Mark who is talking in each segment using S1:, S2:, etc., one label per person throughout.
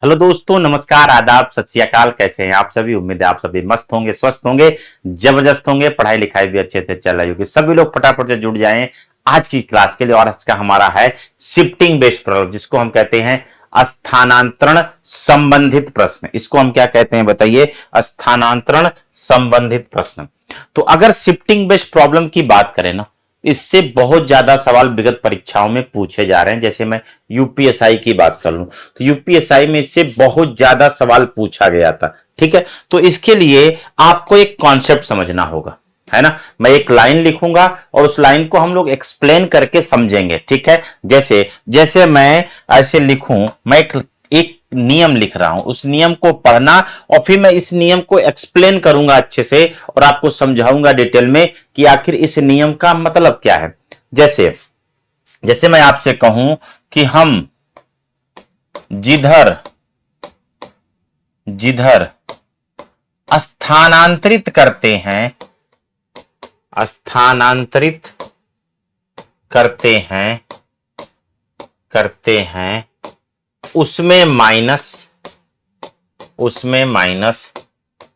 S1: Hello दोस्तों, नमस्कार, आदाब, सत श्री अकाल। कैसे हैं आप सभी? उम्मीद है आप सभी मस्त होंगे, स्वस्थ होंगे, जबरदस्त होंगे। पढ़ाई लिखाई भी अच्छे से चल रही होगी। सभी लोग फटाफट से जुड़ जाएं आज की क्लास के लिए। और आज का हमारा है शिफ्टिंग बेस्ड प्रॉब्लम, जिसको हम कहते हैं स्थानांतरण संबंधित प्रश्न। इसको हम क्या कहते हैं बताइए? स्थानांतरण संबंधित प्रश्न। तो अगर शिफ्टिंग बेस्ड प्रॉब्लम की बात करें ना, इससे बहुत ज्यादा सवाल विगत परीक्षाओं में पूछे जा रहे हैं। जैसे मैं यूपीएसआई की बात कर लूं तो यूपीएसआई में इससे बहुत ज्यादा सवाल पूछा गया था। ठीक है, तो इसके लिए आपको एक कॉन्सेप्ट समझना होगा, है ना। मैं एक लाइन लिखूंगा और उस लाइन को हम लोग एक्सप्लेन करके समझेंगे। ठीक है, जैसे जैसे मैं ऐसे लिखूं, मैं एक नियम लिख रहा हूं, उस नियम को पढ़ना और फिर मैं इस नियम को एक्सप्लेन करूंगा अच्छे से और आपको समझाऊंगा डिटेल में कि आखिर इस नियम का मतलब क्या है। जैसे जैसे मैं आपसे कहूं कि हम जिधर जिधर स्थानांतरित करते हैं स्थानांतरित करते हैं उसमें माइनस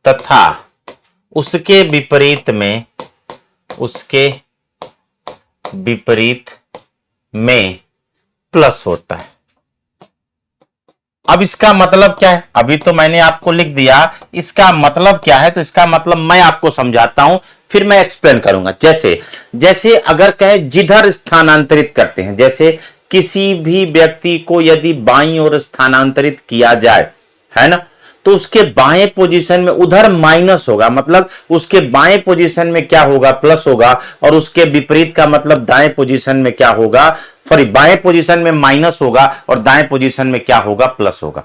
S1: तथा उसके विपरीत में प्लस होता है। अब इसका मतलब क्या है? अभी तो मैंने आपको लिख दिया, इसका मतलब क्या है? तो इसका मतलब मैं आपको समझाता हूं, फिर मैं एक्सप्लेन करूंगा। जैसे जैसे अगर कहे जिधर स्थानांतरित करते हैं, जैसे किसी भी व्यक्ति को यदि बाईं ओर स्थानांतरित किया जाए, है ना, तो उसके बाएं पोजीशन में उधर माइनस होगा, मतलब उसके बाएं पोजीशन में क्या होगा? प्लस होगा। और उसके विपरीत का मतलब दाएं पोजीशन में क्या होगा? सॉरी, बाएं पोजीशन में माइनस होगा और दाएं पोजीशन में क्या होगा? प्लस होगा,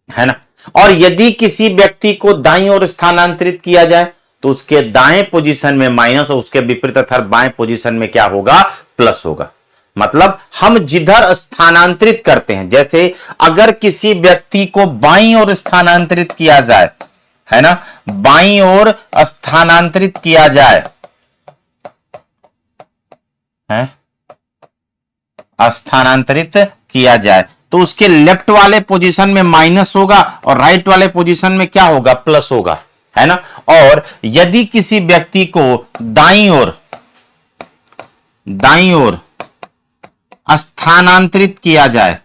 S1: है ना। और यदि किसी व्यक्ति को दाईं ओर स्थानांतरित किया जाए तो उसके दाएं पोजीशन में माइनस और उसके विपरीत अर्थात बाएं पोजीशन में क्या होगा? प्लस होगा। मतलब हम जिधर स्थानांतरित करते हैं, जैसे अगर किसी व्यक्ति को बाईं ओर स्थानांतरित किया जाए, है ना, बाईं ओर स्थानांतरित किया जाए, है, स्थानांतरित किया जाए तो उसके लेफ्ट वाले पोजीशन में माइनस होगा और राइट वाले पोजीशन में क्या होगा? प्लस होगा, है ना। और यदि किसी व्यक्ति को दाईं ओर स्थानांतरित किया जाए,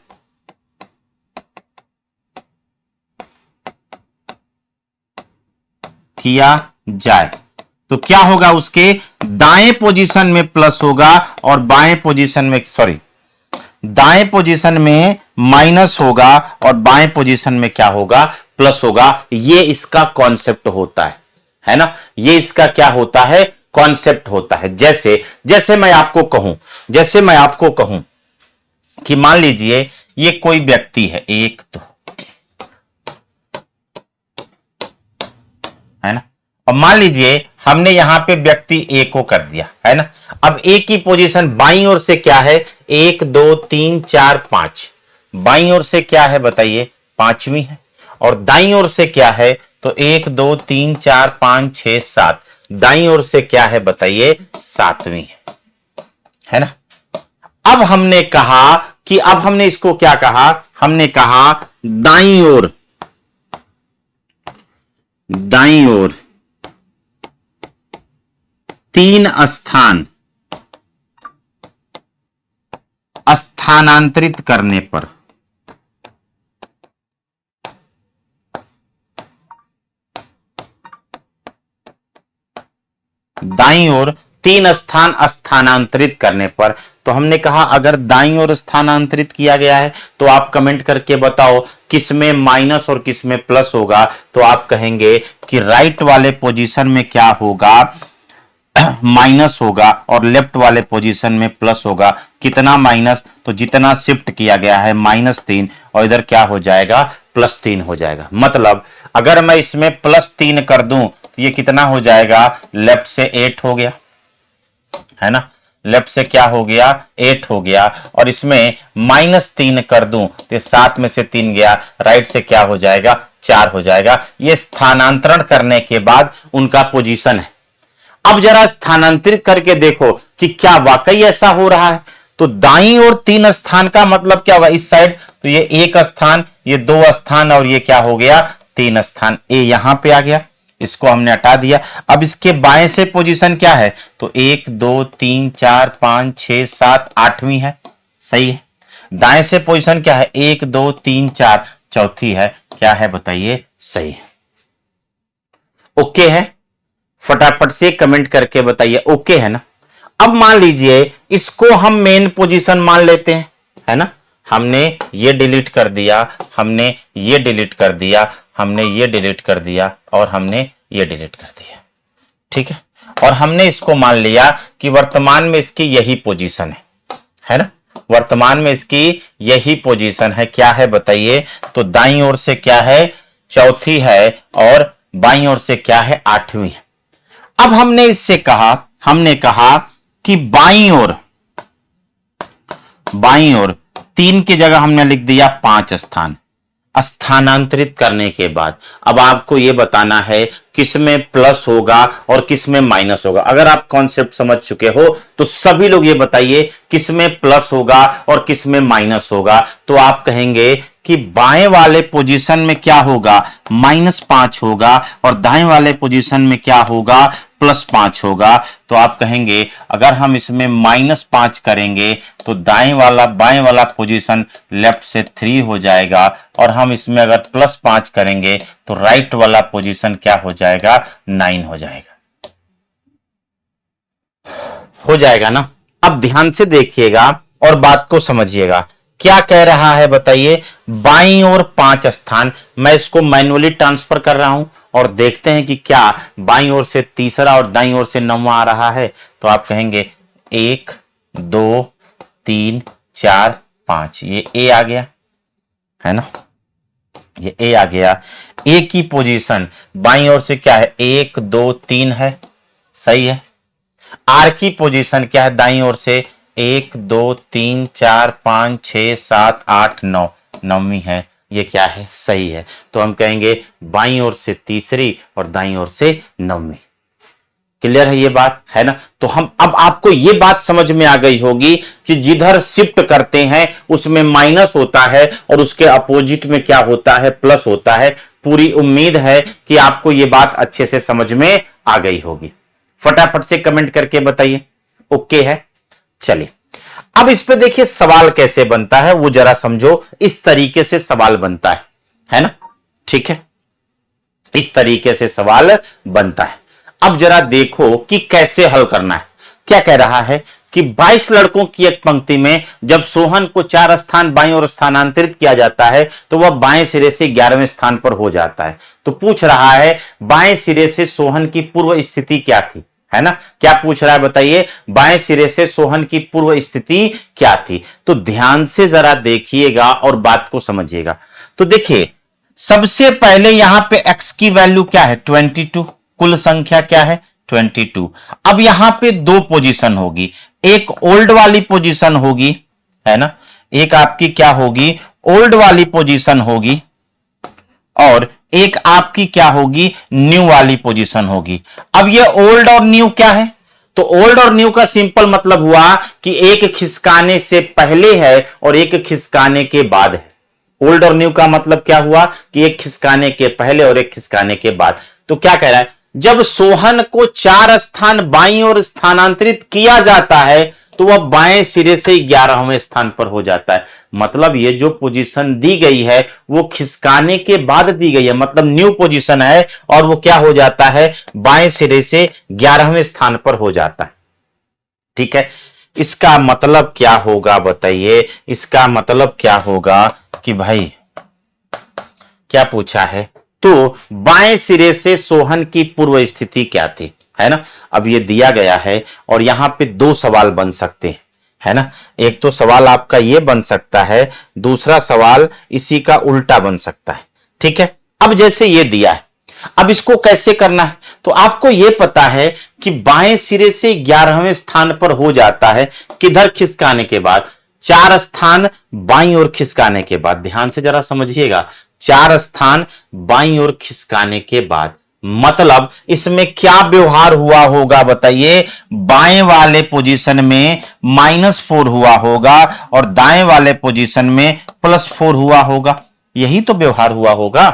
S1: तो क्या होगा? उसके दाएं पोजीशन में प्लस होगा और बाएं पोजीशन में दाएं पोजीशन में माइनस होगा और बाएं पोजीशन में क्या होगा? प्लस होगा। ये इसका कॉन्सेप्ट होता है ना। ये इसका क्या होता है? कॉन्सेप्ट होता है। जैसे जैसे मैं आपको कहूं कि मान लीजिए ये कोई व्यक्ति है, एक तो, है ना, और मान लीजिए हमने यहां पे व्यक्ति ए को कर दिया, है ना। अब ए की पोजीशन बाईं ओर से क्या है? 1 2 3 4 5। बाईं ओर से क्या है बताइए? पांचवी है। और दाईं ओर से क्या है? तो 1 2 3 4 5 6 7। दाईं ओर से क्या है बताइए? सातवीं है ना। अब हमने कहा कि अब हमने इसको क्या कहा? हमने कहा दाईं ओर तीन स्थानांतरित करने पर दाईं ओर 3 स्थान स्थानांतरित करने पर, तो हमने कहा अगर दाईं ओर स्थानांतरित किया गया है तो आप कमेंट करके बताओ किसमें माइनस और किसमें प्लस होगा। तो आप कहेंगे कि राइट वाले पोजीशन में क्या होगा? माइनस होगा और लेफ्ट वाले पोजीशन में प्लस होगा। कितना माइनस? तो जितना शिफ्ट किया गया है -3 और इधर क्या हो जाएगा? +3 हो जाएगा। मतलब अगर मैं इसमें +3 कर दूं तो ये कितना हो जाएगा? लेफ्ट से 8 हो गया, है ना। लेफ्ट से क्या हो गया? 8 हो गया। और इसमें -3 कर दूं तो 7 में से 3 गया, राइट से क्या हो जाएगा? 4 हो जाएगा। ये स्थानांतरण करने के बाद उनका पोजीशन है। अब जरा स्थानांतरित करके देखो कि क्या वाकई ऐसा हो रहा है। तो दाईं ओर 3 स्थान का मतलब क्या होगा, इस साइड तो ये 1 स्थान, ये 2 स्थान और ये क्या हो गया 3 स्थान। ए यहां पे आ गया, इसको हमने हटा दिया। अब इसके बाएं से पोजीशन क्या है, तो 1 2 3 4 5 6 7 8वीं है, सही है। दाएं से पोजीशन क्या है, 1 2 3 4 चौथी है, क्या है बताइए, सही है। ओके है, फटाफट से कमेंट करके बताइए ओके है ना। अब मान लीजिए इसको हम मेन पोजीशन मान लेते हैं, है ना। हमने ये डिलीट कर दिया, हमने ये डिलीट कर दिया, हमने ये डिलीट कर दिया और हमने ये डिलीट कर दिया, ठीक है। और हमने इसको मान लिया कि वर्तमान में इसकी यही पोजीशन है ना। वर्तमान में इसकी यही पोजीशन है, क्या है बताइए, तो दाईं ओर से क्या है, चौथी है और बाईं ओर से क्या है, 8वीं है। अब हमने इससे कहा, हमने कहा कि बाईं ओर 3 की जगह हमने लिख दिया 5 स्थान, स्थानांतरित करने के बाद अब आपको यह बताना है किसमें प्लस होगा और किसमें माइनस होगा। अगर आप कॉन्सेप्ट समझ चुके हो तो सभी लोग ये बताइए किसमें प्लस होगा और किसमें माइनस होगा। तो आप कहेंगे कि बाएं वाले पोजीशन में क्या होगा, -5 होगा और दाएं वाले पोजीशन में क्या होगा, +5 होगा। तो आप कहेंगे अगर हम इसमें -5 करेंगे तो दाएं वाला बाएं वाला पोजीशन लेफ्ट से 3 हो जाएगा और हम इसमें अगर +5 करेंगे तो राइट वाला पोजीशन क्या हो जाएगा, 9 हो जाएगा। हो जाएगा ना। अब ध्यान से देखिएगा और बात को समझिएगा, क्या कह रहा है बताइए, बाईं ओर 5 स्थान। मैं इसको मैन्युअली ट्रांसफर कर रहा हूं और देखते हैं कि क्या बाईं ओर से तीसरा और दाईं ओर से 9वां आ रहा है। तो आप कहेंगे 1 2 3 4 5, ये ए आ गया है ना, ये ए आ गया। ए की पोजीशन बाईं ओर से क्या है, 1 2 3 है, सही है। आर की पोजीशन क्या है, दाईं ओर से 1 2 3 4 5 6 7 8 9, 9वीं है, ये क्या है, सही है। तो हम कहेंगे बाईं ओर से तीसरी और दाईं ओर से 9वीं। क्लियर है ये बात, है ना। तो हम अब आपको ये बात समझ में आ गई होगी कि जिधर शिफ्ट करते हैं उसमें माइनस होता है और उसके अपोजिट में क्या होता है, प्लस होता है। पूरी उम्मीद है कि आपको ये बात अच्छे से समझ में आ गई होगी। फटाफट से कमेंट करके बताइए ओके है। चलिए अब इस पे देखिए सवाल कैसे बनता है वो जरा समझो। इस तरीके से सवाल बनता है ना, ठीक है, इस तरीके से सवाल बनता है। अब जरा देखो कि कैसे हल करना है। क्या कह रहा है कि 22 लड़कों की एक पंक्ति में जब सोहन को 4 स्थान बाईं ओर स्थानांतरित किया जाता है तो वह बाएं सिरे से 11वें स्थान पर हो जाता है। तो पूछ रहा है बाएं सिरे से सोहन की पूर्व स्थिति क्या थी, है ना। क्या पूछ रहा है बताइए, बाएं सिरे से सोहन की पूर्व स्थिति क्या थी। तो ध्यान से जरा देखिएगा और बात को समझिएगा। तो देखिए सबसे पहले यहां पे x की वैल्यू क्या है, 22, कुल संख्या क्या है 22। अब यहां पे 2 पोजीशन होगी, एक ओल्ड वाली पोजीशन होगी, है ना, एक आपकी क्या होगी, ओल्ड वाली पोजीशन होगी और एक आपकी क्या होगी, न्यू वाली पोजीशन होगी। अब ये ओल्ड और न्यू क्या है, तो ओल्ड और न्यू का सिंपल मतलब हुआ कि एक खिसकाने से पहले है और एक खिसकाने के बाद है। ओल्ड और न्यू का मतलब क्या हुआ कि एक खिसकाने के पहले और एक खिसकाने के बाद। तो क्या कह रहा है, जब सोहन को 4 स्थान बाईं ओर स्थानांतरित किया जाता है तो वह बाएं सिरे से 11वें स्थान पर हो जाता है। मतलब ये जो पोजीशन दी गई है वो खिसकाने के बाद दी गई है, मतलब न्यू पोजीशन है और वो क्या हो जाता है, बाएं सिरे से 11वें स्थान पर हो जाता है। ठीक है, इसका मतलब क्या होगा बताइए, इसका मतलब क्या होगा कि भाई क्या पूछा है, तो बाएं सिरे से सोहन की पूर्व स्थिति क्या थी, है ना। अब ये दिया गया है और यहां पे 2 सवाल बन सकते हैं, है ना। एक तो सवाल आपका ये बन सकता है, दूसरा सवाल इसी का उल्टा बन सकता है। ठीक है, अब जैसे ये दिया है, अब इसको कैसे करना है, तो आपको यह पता है कि बाएं सिरे से 11वें स्थान पर हो जाता है, किधर खिसकाने के बाद, 4 स्थान बाईं ओर खिसकाने के बाद। ध्यान से जरा समझिएगा, 4 स्थान बाईं ओर खिसकाने के बाद मतलब इसमें क्या व्यवहार हुआ होगा बताइए, बाएं वाले पोजीशन में -4 हुआ होगा और दाएं वाले पोजीशन में +4 हुआ होगा, यही तो व्यवहार हुआ होगा,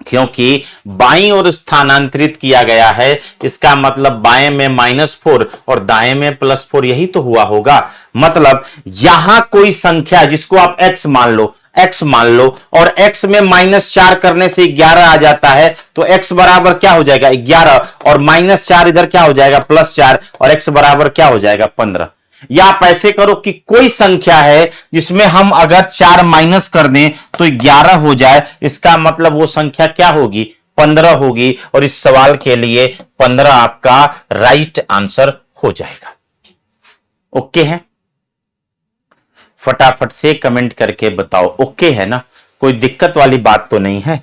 S1: क्योंकि बाईं ओर स्थानांतरित किया गया है, इसका मतलब बाएं में -4 और दाएं में +4, यही तो हुआ होगा। मतलब यहां कोई संख्या जिसको आप x मान लो और x में -4 करने से 11 आ जाता है, तो x बराबर क्या हो जाएगा 11 और -4 इधर क्या हो जाएगा +4 और x बराबर क्या हो जाएगा 15। या आप ऐसे करो कि कोई संख्या है जिसमें हम अगर 4 माइनस कर दें तो 11 हो जाए, इसका मतलब वो संख्या क्या होगी 15 होगी, और इस सवाल के लिए 15 आपका राइट आंसर हो जाएगा। ओके है, फटाफट से कमेंट करके बताओ ओके है ना, कोई दिक्कत वाली बात तो नहीं है,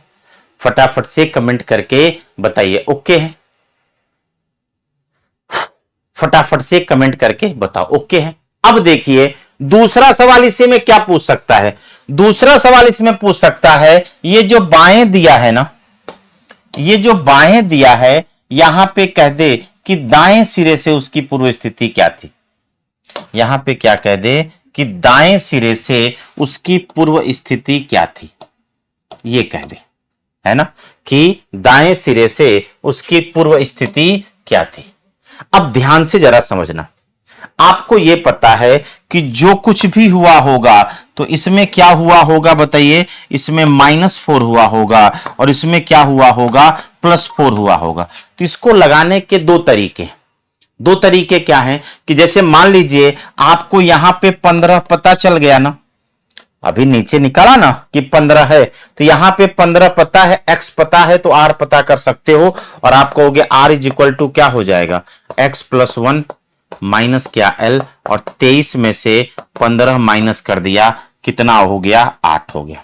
S1: फटाफट से कमेंट करके बताइए ओके है, फटाफट से कमेंट करके बताओ ओके है। अब देखिए दूसरा सवाल इसी में क्या पूछ सकता है, दूसरा सवाल इसमें पूछ सकता है, ये जो बाएं दिया है ना, ये जो बाएं दिया है, यहां पे कह दे कि दाएं सिरे से उसकी पूर्व स्थिति क्या थी, यहां पे क्या कह दे कि दाएं सिरे से उसकी पूर्व स्थिति क्या थी, ये कह दे, है ना, कि दाएं सिरे से उसकी पूर्व स्थिति क्या थी। अब ध्यान से जरा समझना, आपको यह पता है कि जो कुछ भी हुआ होगा तो इसमें क्या हुआ होगा बताइए, इसमें -4 हुआ होगा और इसमें क्या हुआ होगा +4 हुआ होगा। तो इसको लगाने के दो तरीके क्या हैं कि जैसे मान लीजिए आपको यहां पे 15 पता चल गया ना, अभी नीचे निकाला ना कि 15 है, तो यहां पे 15 पता है, x पता है, तो r पता कर सकते हो और आप कहोगे r इज इक्वल टू क्या हो जाएगा x + 1 माइनस क्या l, और 23 में से 15 माइनस कर दिया, कितना हो गया 8 हो गया,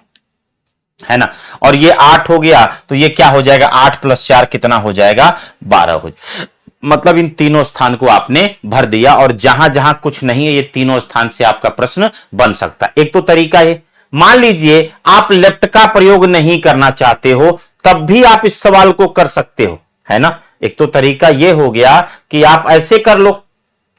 S1: है ना, और ये 8 हो गया तो ये क्या हो जाएगा 8 + 4 कितना हो जाएगा 12 हो जाएगा। मतलब इन तीनों स्थान को आपने भर दिया और जहां जहां कुछ नहीं है ये तीनों स्थान से आपका प्रश्न बन सकता है। एक तो तरीका है, मान लीजिए आप लेफ्ट का प्रयोग नहीं करना चाहते हो तब भी आप इस सवाल को कर सकते हो, है ना। एक तो तरीका यह हो गया कि आप ऐसे कर लो,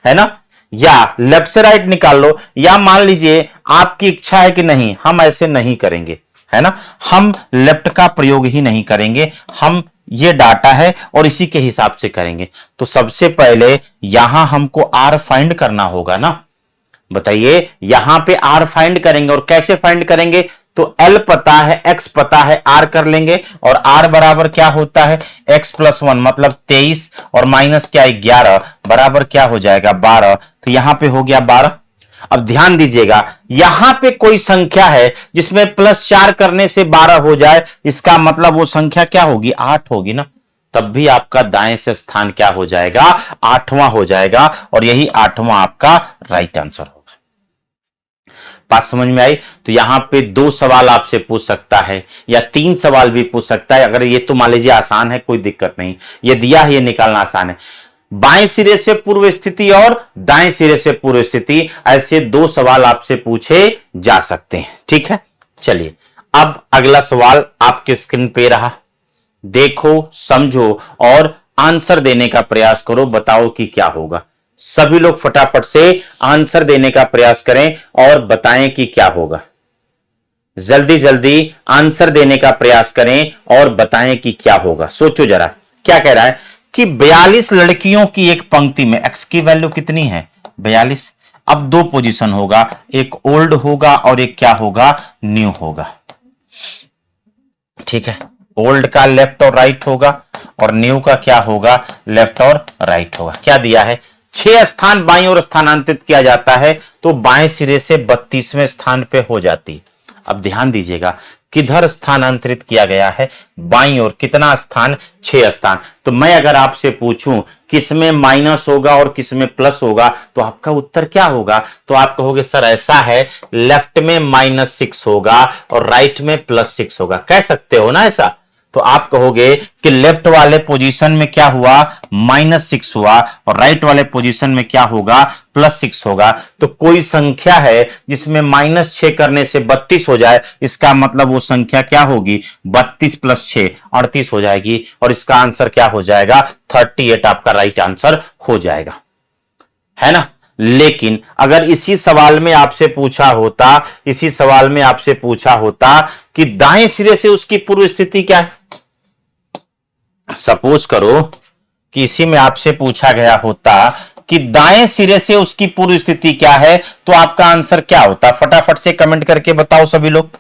S1: है ना, या लेफ्ट से राइट निकाल लो, या मान लीजिए आपकी इच्छा है कि नहीं हम ऐसे नहीं करेंगे, है ना, हम लेफ्ट का प्रयोग ही नहीं करेंगे, हम ये डाटा है और इसी के हिसाब से करेंगे। तो सबसे पहले यहां हमको r फाइंड करना होगा ना, बताइए यहां पे r फाइंड करेंगे और कैसे फाइंड करेंगे, तो l पता है, x पता है, r कर लेंगे और r बराबर क्या होता है x + 1 मतलब 23 और माइनस क्या 11 बराबर क्या हो जाएगा 12, तो यहां पे हो गया 12। अब ध्यान दीजिएगा यहां पे कोई संख्या है जिसमें +4 करने से 12 हो जाए, इसका मतलब वो संख्या क्या होगी 8 होगी ना, तब भी आपका दाएं से स्थान क्या हो जाएगा 8वां हो जाएगा और यही 8वां आपका राइट आंसर होगा। बात समझ में आई। तो यहां पे 2 सवाल आपसे पूछ सकता है या 3 सवाल भी पूछ सकता है, अगर ये तो मान लीजिए आसान है कोई दिक्कत नहीं, ये दिया है ये निकालना आसान है। बाएं सिरे से पूर्व स्थिति और दाएं सिरे से पूर्व स्थिति, ऐसे 2 सवाल आपसे पूछे जा सकते हैं, ठीक है। चलिए अब अगला सवाल आपके स्क्रीन पे रहा, देखो समझो और आंसर देने का प्रयास करो, बताओ कि क्या होगा। सभी लोग फटाफट से आंसर देने का प्रयास करें और बताएं कि क्या होगा, जल्दी जल्दी आंसर देने का प्रयास करें और बताएं कि क्या होगा। सोचो जरा क्या कह रहा है कि 42 लड़कियों की एक पंक्ति में x की वैल्यू कितनी है 42। अब 2 पोजीशन होगा, एक ओल्ड होगा और एक क्या होगा न्यू होगा, ठीक है। ओल्ड का लेफ्ट और राइट होगा और न्यू का क्या होगा लेफ्ट और राइट होगा। क्या दिया है 6 स्थान बाईं ओर स्थानांतरित किया जाता है तो बाएं सिरे से 32वें स्थान पे हो जाती है। अब ध्यान दीजिएगा किधर स्थानांतरित किया गया है बाईं ओर, कितना स्थान 6 स्थान। तो मैं अगर आपसे पूछूं किसमें माइनस होगा और किसमें प्लस होगा तो आपका उत्तर क्या होगा, तो आप कहोगे सर ऐसा है लेफ्ट में -6 होगा और राइट में +6 होगा, कह सकते हो ना ऐसा। तो आप कहोगे कि लेफ्ट वाले पोजीशन में क्या हुआ, -6 हुआ, और राइट वाले पोजीशन में क्या होगा, +6 होगा। तो कोई संख्या है जिसमें -6 करने से 32 हो जाए, इसका मतलब वो संख्या क्या होगी, 32 + 6 38 हो जाएगी, और इसका आंसर क्या हो जाएगा, 38 आपका राइट आंसर हो जाएगा, है ना। लेकिन अगर इसी सवाल में आपसे पूछा होता, इसी सवाल में आपसे पूछा होता कि दाएं सिरे से उसकी पूर्व स्थिति क्या है, सपोज करो कि इसी में आपसे पूछा गया होता कि दाएं सिरे से उसकी पूर्व स्थिति क्या है, तो आपका आंसर क्या होता, फटाफट से कमेंट करके बताओ सभी लोग।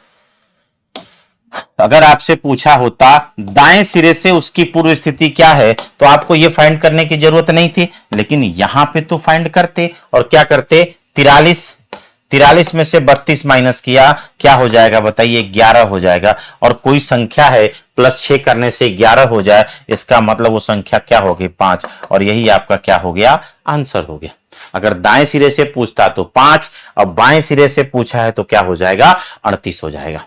S1: अगर आपसे पूछा होता दाएं सिरे से उसकी पूर्व स्थिति क्या है, तो आपको यह फाइंड करने की जरूरत नहीं थी, लेकिन यहां पे तो फाइंड करते, और क्या करते, 43 में से 32 माइनस किया, क्या हो जाएगा बताइए, 11 हो जाएगा। और कोई संख्या है +6 करने से 11 हो जाए, इसका मतलब वो संख्या क्या होगी, 5, और यही आपका क्या हो गया, आंसर हो गया। अगर दाएं सिरे से पूछता तो 5, अब बाएं सिरे से पूछा है तो क्या हो जाएगा, 38 हो जाएगा।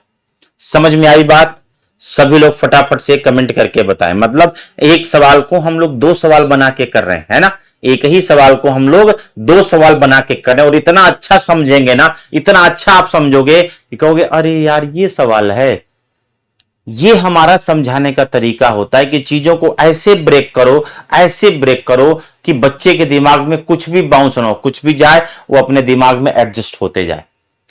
S1: समझ में आई बात, सभी लोग फटाफट से कमेंट करके बताएं। मतलब एक सवाल को हम लोग 2 सवाल बना के कर रहे हैं ना, एक ही सवाल को हम लोग 2 सवाल बना के कर रहे हैं, और इतना अच्छा समझेंगे ना, इतना अच्छा आप समझोगे कि कहोगे अरे यार ये सवाल है। ये हमारा समझाने का तरीका होता है कि चीजों को ऐसे ब्रेक करो, ऐसे ब्रेक करो कि बच्चे के दिमाग में कुछ भी बाउंस ना हो, कुछ भी जाए वो अपने दिमाग में एडजस्ट होते जाए,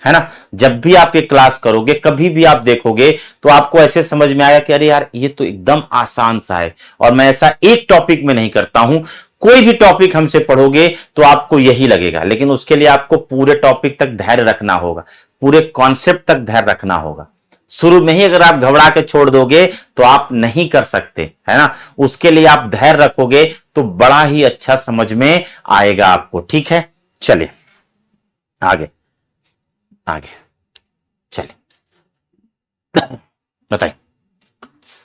S1: है ना। जब भी आप ये क्लास करोगे, कभी भी आप देखोगे, तो आपको ऐसे समझ में आएगा कि अरे यार ये तो एकदम आसान सा है। और मैं ऐसा एक टॉपिक में नहीं करता हूं, कोई भी टॉपिक हमसे पढ़ोगे तो आपको यही लगेगा, लेकिन उसके लिए आपको पूरे टॉपिक तक धैर्य रखना होगा, पूरे कॉन्सेप्ट तक धैर्य रखना होगा। शुरू में ही अगर आप घबरा के छोड़ दोगे तो आप नहीं कर सकते, है ना। उसके लिए आप धैर्य रखोगे तो बड़ा ही अच्छा समझ में आएगा आपको, ठीक है। चलिए आगे आगे चलिए, बताइए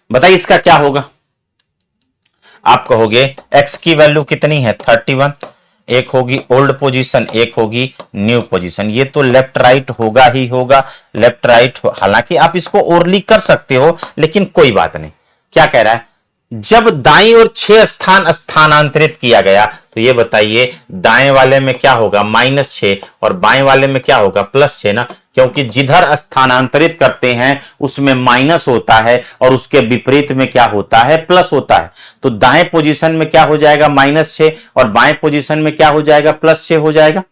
S1: बताइए इसका क्या होगा। आप कहोगे x की वैल्यू कितनी है, 31, एक होगी ओल्ड पोजीशन, एक होगी न्यू पोजीशन। ये तो लेफ्ट राइट होगा ही होगा, लेफ्ट राइट। हालांकि आप इसको ओरली कर सकते हो, लेकिन कोई बात नहीं। क्या कह रहा है, जब दाईं ओर 6 स्थान स्थानांतरित किया गया, तो ये बताइए दाएं वाले में क्या होगा, -6, और बाएं वाले में क्या होगा, +6 ना, क्योंकि जिधर स्थानांतरित करते हैं उसमें माइनस होता है और उसके विपरीत में क्या होता है, प्लस होता है। तो दाएं पोजीशन में क्या हो जाएगा, -6, और बाएं पोजीशन में क्या हो जाएगा, +6 हो जाएगा,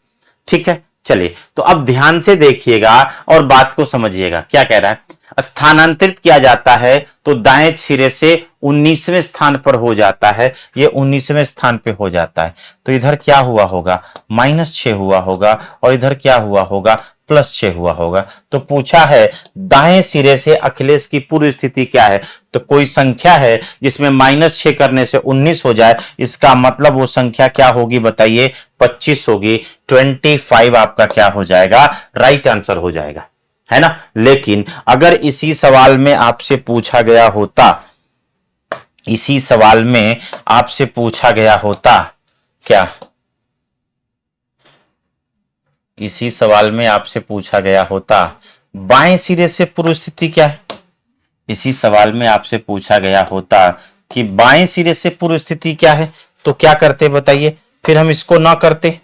S1: ठीक है। चलिए तो अब ध्यान से देखिएगा और बात को समझिएगा। क्या कह रहा है, स्थानांतरित किया जाता है तो दाएं सिरे से 19वें स्थान पर हो जाता है, ये 19वें स्थान पे हो जाता है। तो इधर क्या हुआ होगा, -6 हुआ होगा, और इधर क्या हुआ होगा, +6 हुआ होगा। तो पूछा है दाएं सिरे से अखिलेश की पूर्व स्थिति क्या है, तो कोई संख्या है जिसमें -6 करने से 19 हो जाए, इसका मतलब वो संख्या क्या होगी बताइए, 25 होगी। 25 आपका क्या हो जाएगा, राइट आंसर हो जाएगा, है ना। लेकिन अगर इसी सवाल में आपसे पूछा गया होता, इसी सवाल में आपसे पूछा गया होता क्या, इसी सवाल में आपसे पूछा गया होता बाएं सिरे से पूर्व स्थिति क्या है, इसी सवाल में आपसे पूछा गया होता कि बाएं सिरे से पूर्व स्थिति क्या है, तो क्या करते बताइए, फिर हम इसको ना करते,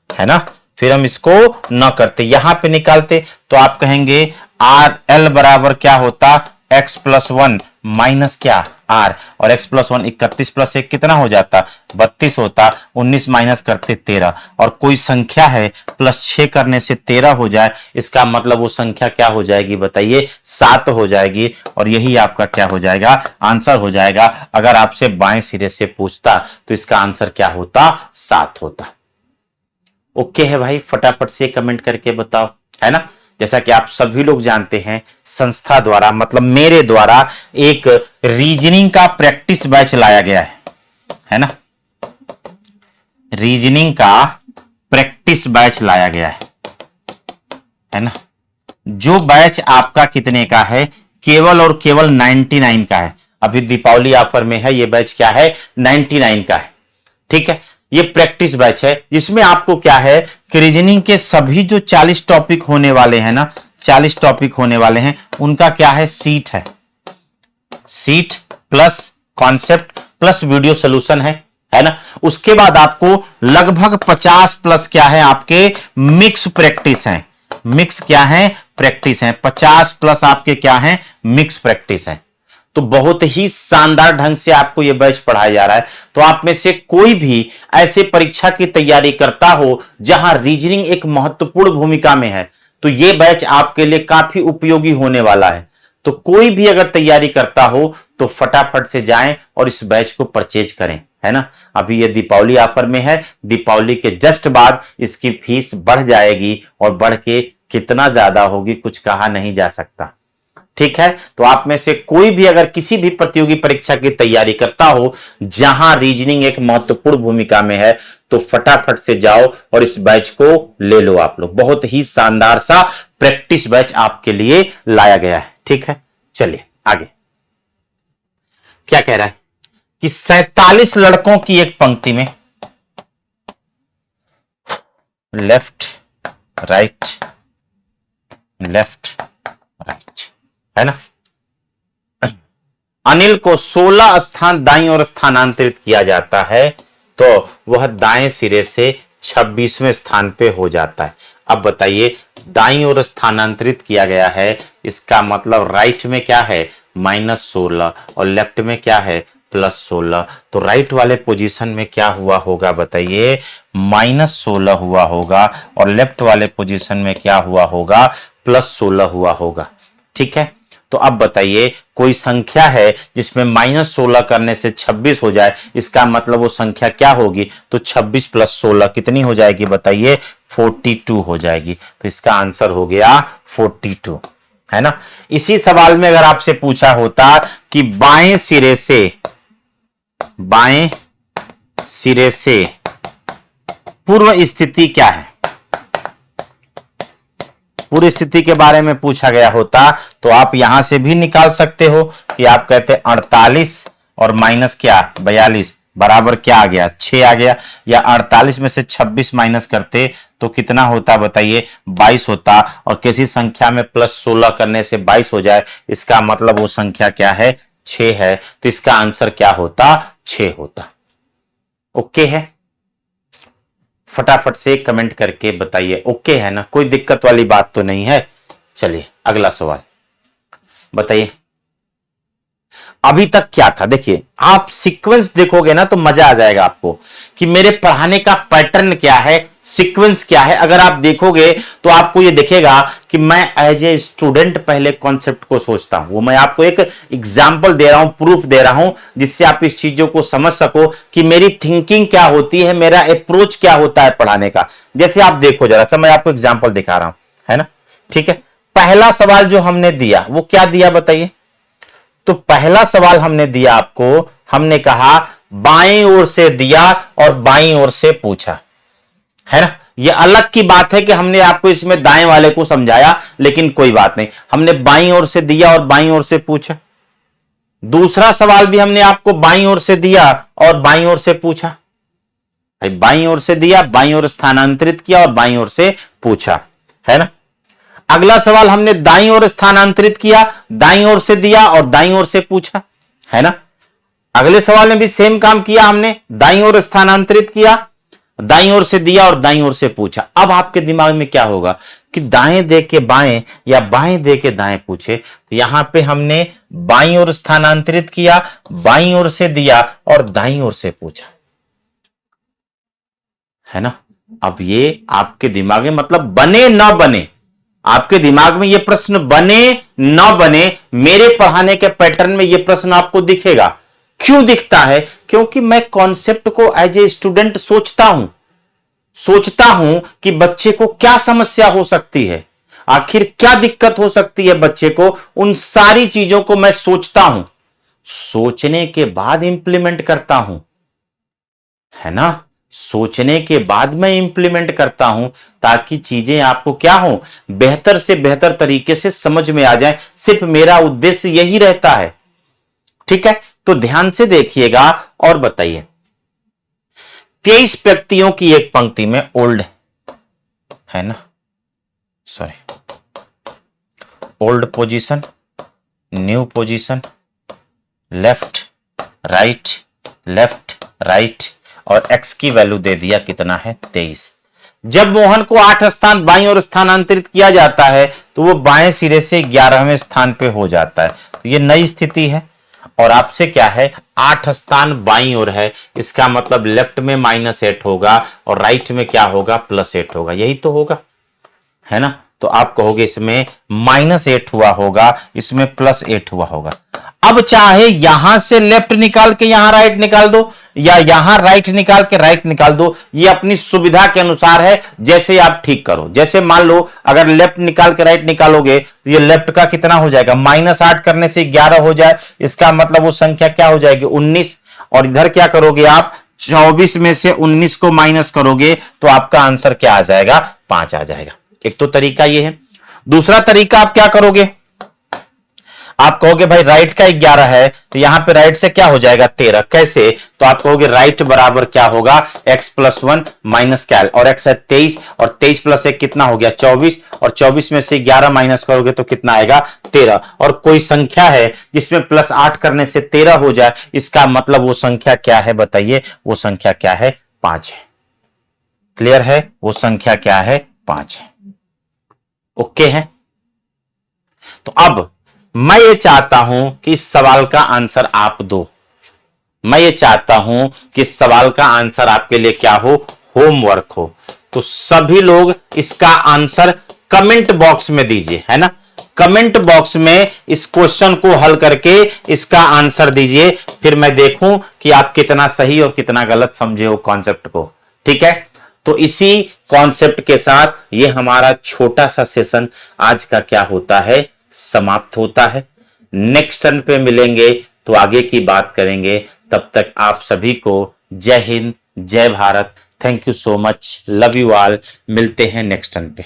S1: है ना, फिर हम इसको ना करते, यहां पे निकालते। तो आप कहेंगे RL बराबर क्या होता, x + 1 माइनस क्या R, और x + 1 31 + 1 कितना हो जाता, 32 होता, 19 माइनस करते 13, और कोई संख्या है +6 करने से 13 हो जाए, इसका मतलब वो संख्या क्या हो जाएगी बताइए, 7 हो जाएगी, और यही आपका क्या हो जाएगा, आंसर हो जाएगा। अगर आपसे बाएं सिरे से पूछता तो इसका आंसर क्या होता, 7 होता। ओके है भाई, फटाफट से कमेंट करके बताओ, है ना। जैसा कि आप सभी लोग जानते हैं, संस्था द्वारा मतलब मेरे द्वारा एक रीजनिंग का प्रैक्टिस बैच लाया गया है ना, रीजनिंग का प्रैक्टिस बैच लाया गया है ना। जो बैच आपका कितने का है, केवल और केवल 99 का है। अभी दीपावली ऑफर में है, ये बैच क्या है, 99 का है, ठीक है। ये प्रैक्टिस बैच है, जिसमें आपको क्या है कि रीजनिंग के सभी जो 40 टॉपिक होने वाले हैं ना, 40 टॉपिक होने वाले हैं, उनका क्या है, सीट है, seat plus concept plus video solution है ना। उसके बाद आपको लगभग 50 प्लस क्या है आपके मिक्स प्रैक्टिस है। मिक्स क्या है प्रैक्टिस है। 50 प्लस आपके क्या है मिक्स प्रैक्टिस है। तो बहुत ही शानदार ढंग से आपको यह बैच पढ़ाया जा रहा है। तो आप में से कोई भी ऐसे परीक्षा की तैयारी करता हो जहां रीजनिंग एक महत्वपूर्ण भूमिका में है, तो यह बैच आपके लिए काफी उपयोगी होने वाला है। तो कोई भी अगर तैयारी करता हो तो फटाफट से जाएं और इस बैच को परचेज करें, है ना। अभी ये दीपावली ऑफर में है, दीपावली के जस्ट बाद इसकी फीस बढ़ जाएगी और बढ़ के कितना ज्यादा होगी कुछ कहा नहीं जा सकता। ठीक है, तो आप में से कोई भी अगर किसी भी प्रतियोगी परीक्षा की तैयारी करता हो जहां रीजनिंग एक महत्वपूर्ण भूमिका में है, तो फटाफट से जाओ और इस बैच को ले लो। आप लोग बहुत ही शानदार सा प्रैक्टिस बैच आपके लिए लाया गया है। ठीक है, चलिए आगे क्या कह रहा है कि 47 लड़कों की एक पंक्ति में लेफ्ट राइट लेफ्ट राइट, है ना। अनिल को 16 स्थान दाईं ओर स्थानांतरित किया जाता है तो वह दाएं सिरे से 26वें स्थान पे हो जाता है। अब बताइए, दाईं ओर स्थानांतरित किया गया है, इसका मतलब राइट में क्या है -16 और लेफ्ट में क्या है +16। तो राइट वाले पोजीशन में क्या हुआ होगा बताइए, -16 हुआ होगा और लेफ्ट वाले पोजीशन में क्या हुआ होगा +16 हुआ होगा। ठीक है, तो अब बताइए कोई संख्या है जिसमें -16 करने से 26 हो जाए, इसका मतलब वो संख्या क्या होगी, तो 26 + 16 कितनी हो जाएगी बताइए 42 हो जाएगी। तो इसका आंसर हो गया 42, है ना। इसी सवाल में अगर आपसे पूछा होता कि बाएं सिरे से पूर्व स्थिति क्या है, पूरी स्थिति के बारे में पूछा गया होता, तो आप यहां से भी निकाल सकते हो कि आप कहते 48 और माइनस क्या 42 बराबर क्या आ गया 6 आ गया, या 48 में से 26 माइनस करते तो कितना होता बताइए 22 होता, और किसी संख्या में +16 करने से 22 हो जाए, इसका मतलब वो संख्या क्या है 6 है। तो इसका आंसर क्या होता 6 होता। ओके है, फटाफट से कमेंट करके बताइए ओके है ना, कोई दिक्कत वाली बात तो नहीं है। चलिए अगला सवाल बताइए। अभी तक क्या था, देखिए आप सीक्वेंस देखोगे ना तो मजा आ जाएगा आपको कि मेरे पढ़ाने का पैटर्न क्या है, सीक्वेंस क्या है। अगर आप देखोगे तो आपको ये दिखेगा कि मैं एज ए स्टूडेंट पहले कॉन्सेप्ट को सोचता हूं। वो मैं आपको एक एग्जांपल दे रहा हूं, प्रूफ दे रहा हूं, जिससे आप इस चीजों को समझ सको कि मेरी थिंकिंग क्या होती है, मेरा अप्रोच क्या होता है पढ़ाने का। जैसे आप देखो जरा सा, मैं आपको एग्जाम्पल दिखा रहा हूं, है ना। ठीक है, पहला सवाल जो हमने दिया वो क्या दिया बताइए, तो पहला सवाल हमने दिया आपको, हमने कहा बाएं ओर से दिया और बाईं ओर से पूछा, है ना। यह अलग की बात है कि हमने आपको इसमें दाएं वाले को समझाया, लेकिन कोई बात नहीं, हमने बाईं ओर से दिया और बाईं ओर से पूछा। दूसरा सवाल भी हमने आपको बाईं ओर से दिया और बाईं ओर से पूछा। बाईं ओर से दिया, बाईं ओर स्थानांतरित किया और बाईं ओर से पूछा, है ना। अगला सवाल हमने दाईं ओर स्थानांतरित किया, दाईं ओर से दिया और दाईं ओर से पूछा, है ना। अगले सवाल में भी सेम काम किया हमने, दाईं ओर स्थानांतरित किया, दाईं ओर से दिया और दाईं ओर से पूछा। अब आपके दिमाग में क्या होगा कि दाएं दे के बाएं या बाएं दे के दाएं पूछे, तो यहां पे हमने बाईं ओर स्थानांतरित किया, बाईं ओर से दिया और दाईं ओर से पूछा, है ना। अब ये आपके दिमाग में मतलब बने ना बने, आपके दिमाग में ये प्रश्न बने ना बने, मेरे पढ़ाने के पैटर्न में ये प्रश्न आपको दिखेगा। क्यों दिखता है, क्योंकि मैं कॉन्सेप्ट को एज ए स्टूडेंट सोचता हूं कि बच्चे को क्या समस्या हो सकती है, आखिर क्या दिक्कत हो सकती है बच्चे को, उन सारी चीजों को मैं सोचता हूं, सोचने के बाद इंप्लीमेंट करता हूं, है ना। सोचने के बाद मैं इंप्लीमेंट करता हूं ताकि चीजें आपको क्या हो, बेहतर से बेहतर तरीके से समझ में आ जाए। सिर्फ मेरा उद्देश्य यही रहता है। ठीक है, तो ध्यान से देखिएगा और बताइए। 23 व्यक्तियों की एक पंक्ति में ओल्ड है ना, sorry, old position, new position, left right left right, और x की वैल्यू दे दिया कितना है 23। जब मोहन को 8 स्थान बाईं ओर स्थानांतरित किया जाता है तो वो बाएं सिरे से 11वें स्थान पे हो जाता है। तो ये नई स्थिति है और आपसे क्या है 8 स्थान बाईं ओर है, इसका मतलब लेफ्ट में -8 होगा और राइट में क्या होगा +8 होगा, यही तो होगा, है ना। तो आप कहोगे इसमें -8 हुआ होगा, इसमें +8 हुआ होगा। अब चाहे यहां से लेफ्ट निकाल के यहां राइट निकाल दो या यहां राइट निकाल के राइट निकाल दो, ये अपनी सुविधा के अनुसार है, जैसे आप ठीक करो। जैसे मान लो अगर लेफ्ट निकाल के राइट निकालोगे तो ये लेफ्ट का कितना हो जाएगा, -8 करने से 11 हो जाए, इसका मतलब वो संख्या क्या हो जाएगी 19, और इधर क्या करोगे आप 24 में से 19 को माइनस करोगे तो आपका आंसर क्या आ जाएगा 5 आ जाएगा। एक तो तरीका ये है। दूसरा तरीका आप क्या करोगे, आप कहोगे भाई राइट का 11 है तो यहां पे राइट से क्या हो जाएगा 13, कैसे, तो आप कहोगे राइट बराबर क्या होगा x + 1 माइनस कैल, और x है 23 और 23 + 1 कितना हो गया 24, और 24 में से 11 माइनस करोगे तो कितना आएगा 13, और कोई संख्या है जिसमें +8 करने से 13 हो जाए, इसका मतलब वो संख्या क्या है बताइए, वो संख्या क्या है 5 है। क्लियर है, वो संख्या क्या है 5 है। ओके है। तो अब मैं ये चाहता हूं कि इस सवाल का आंसर आप दो, मैं ये चाहता हूं कि इस सवाल का आंसर आपके लिए क्या हो, होमवर्क हो। तो सभी लोग इसका आंसर कमेंट बॉक्स में दीजिए, है ना, कमेंट बॉक्स में इस क्वेश्चन को हल करके इसका आंसर दीजिए, फिर मैं देखूं कि आप कितना सही और कितना गलत समझे हो कॉन्सेप्ट को। ठीक है, तो इसी कॉन्सेप्ट के साथ ये हमारा छोटा सा सेशन आज का क्या होता है, समाप्त होता है। नेक्स्ट टर्न पे मिलेंगे तो आगे की बात करेंगे। तब तक आप सभी को जय हिंद, जय Bharat, thank you so much, love you all. मिलते हैं नेक्स्ट टर्न पे।